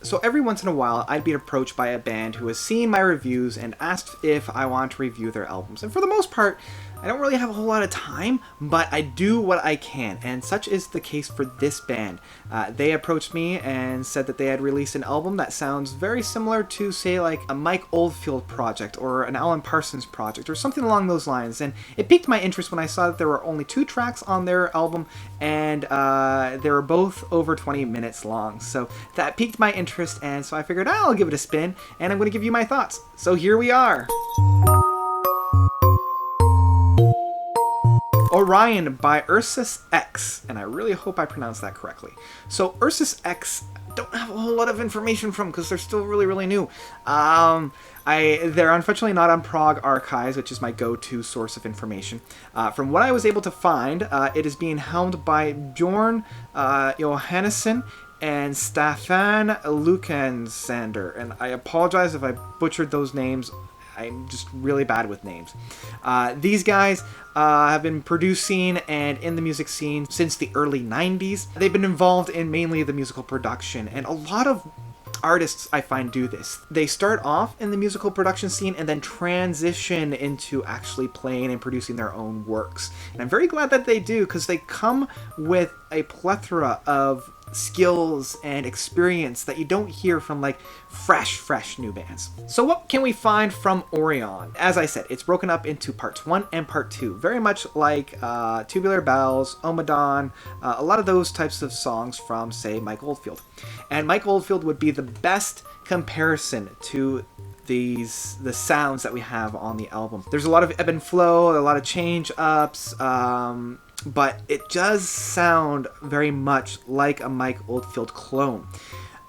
So every once in a while, I'd be approached by a band who has seen my reviews and asked if I want to review their albums. And for the most part, I don't really have a whole lot of time, but I do what I can, and such is the case for this band. They approached me and said that they had released an album that sounds very similar to, say, like a Mike Oldfield project or an Alan Parsons project or something along those lines. And it piqued my interest when I saw that there were only 2 tracks on their album, and they were both over 20 minutes long. So that piqued my interest, and so I figured I'll give it a spin, and I'm going to give you my thoughts. So here we are. Orion by Ursus X, and I really hope I pronounced that correctly. So Ursus X, don't have a whole lot of information from because they're still really new. They're unfortunately not on Prog Archives, which is my go-to source of information. From what I was able to find, it is being helmed by Bjorn Johannesson and Staffan Lukensander, and I apologize if I butchered those names. I'm just really bad with names. These guys have been producing and in the music scene since the early 90s. They've been involved in mainly the musical production, and a lot of artists I find do this. They start off in the musical production scene and then transition into actually playing and producing their own works. And I'm very glad that they do, because they come with a plethora of skills and experience that you don't hear from like fresh new bands. So what can we find from Orion? As I said, it's broken up into parts 1 and part 2, very much like Tubular Bells, Omadon, a lot of those types of songs from, say, Mike Oldfield. And Mike Oldfield would be the best comparison to the sounds that we have on the album. There's a lot of ebb and flow, a lot of change ups, but it does sound very much like a Mike Oldfield clone.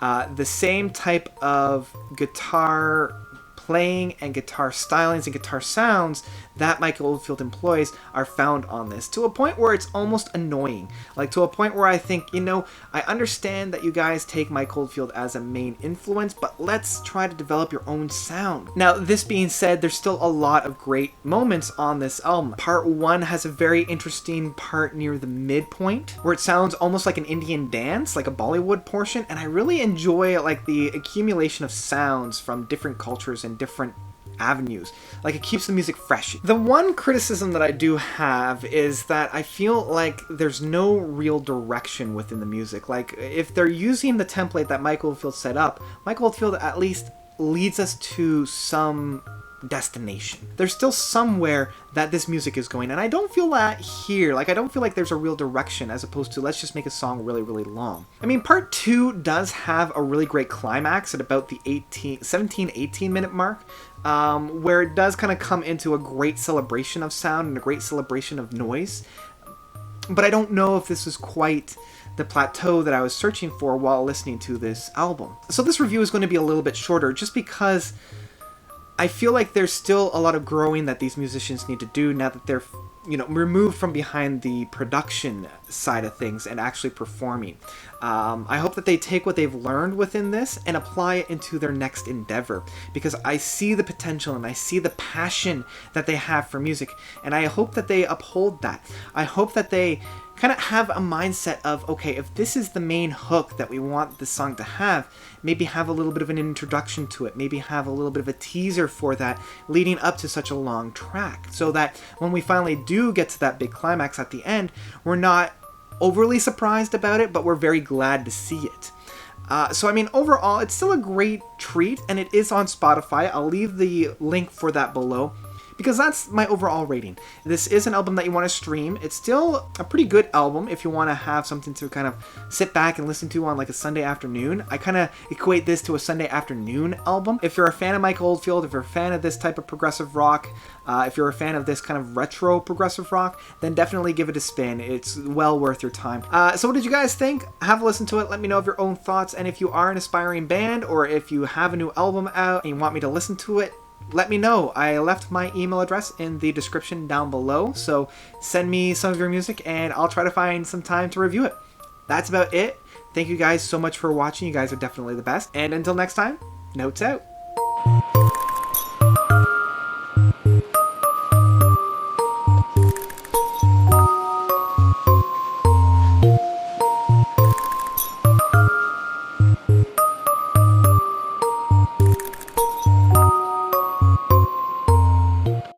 The same type of guitar playing and guitar stylings and guitar sounds that Mike Oldfield employs are found on this, to a point where it's almost annoying. Like, to a point where I think, I understand that you guys take Mike Oldfield as a main influence, but let's try to develop your own sound. Now, this being said, there's still a lot of great moments on this album. Part 1 has a very interesting part near the midpoint, where it sounds almost like an Indian dance, like a Bollywood portion, and I really enjoy like the accumulation of sounds from different cultures and different avenues. Like, it keeps the music fresh. The one criticism that I do have is that I feel like there's no real direction within the music. Like, if they're using the template that Mike Oldfield set up, Mike Oldfield at least leads us to some destination. There's still somewhere that this music is going, and I don't feel that here. Like, I don't feel like there's a real direction, as opposed to let's just make a song really long. I mean, part 2 does have a really great climax at about the 17-18 minute mark, where it does kind of come into a great celebration of sound and a great celebration of noise. But I don't know if this is quite the plateau that I was searching for while listening to this album. So this review is going to be a little bit shorter, just because I feel like there's still a lot of growing that these musicians need to do now that they're, removed from behind the production side of things and actually performing. I hope that they take what they've learned within this and apply it into their next endeavor, because I see the potential and I see the passion that they have for music, and I hope that they uphold that. I hope that they kind of have a mindset of, okay, if this is the main hook that we want this song to have, maybe have a little bit of an introduction to it, maybe have a little bit of a teaser for that leading up to such a long track, so that when we finally do get to that big climax at the end, we're not overly surprised about it, but we're very glad to see it. So I mean, overall, it's still a great treat, and it is on Spotify. I'll leave the link for that below, because that's my overall rating. This is an album that you want to stream. It's still a pretty good album if you want to have something to kind of sit back and listen to on like a Sunday afternoon. I kind of equate this to a Sunday afternoon album. If you're a fan of Mike Oldfield, if you're a fan of this type of progressive rock, if you're a fan of this kind of retro progressive rock, then definitely give it a spin. It's well worth your time. So what did you guys think? Have a listen to it. Let me know of your own thoughts. And if you are an aspiring band, or if you have a new album out and you want me to listen to it, let me know. I left my email address in the description down below, so send me some of your music and I'll try to find some time to review it. That's about it. Thank you guys so much for watching. You guys are definitely the best. And until next time, notes out.